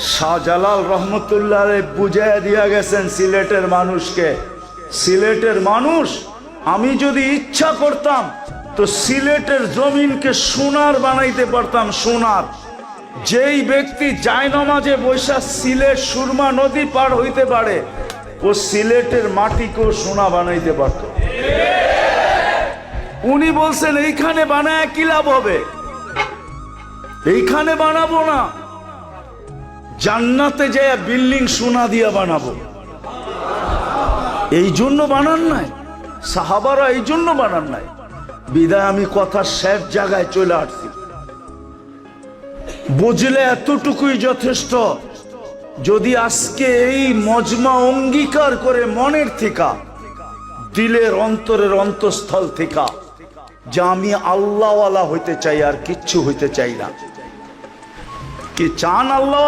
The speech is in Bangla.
শাহজালাল রহমতুল্লাহ বুঝাইয়া দিয়া গেছেন সিলেটের মানুষকে, সিলেটের মানুষ, আমি যদি ইচ্ছা করতাম তো সিলেটের জমিনকে সোনার বানাইতে পারতাম, সোনার। যেই ব্যক্তি জায়নামাজে বৈশা সিলেট সুরমা নদী পার হইতে পারে, ও সিলেটের মাটিকেও সোনা বানাইতে পারত। উনি বলছেন এইখানে বানায় কি লাভ হবে, এইখানে বানাবো না, জান্নাতে যায় বিল্ডিং সোনা দিয়া বানাবো। এই জন্য বানান নাই সাহাবারা, এই জন্য বানান নাই। বিদায় আমি কথা শেষ জায়গায় চলে আসছি। বুঝলে এতটুকুই যথেষ্ট। যদি আজকে এই মজমা অঙ্গীকার করে মনের থেকে, দিলের অন্তরের অন্তঃস্থল থেকে, যে আমি আল্লাহওয়ালা হইতে চাই আর কিচ্ছু হইতে চাই না। কি চান আল্লাহ?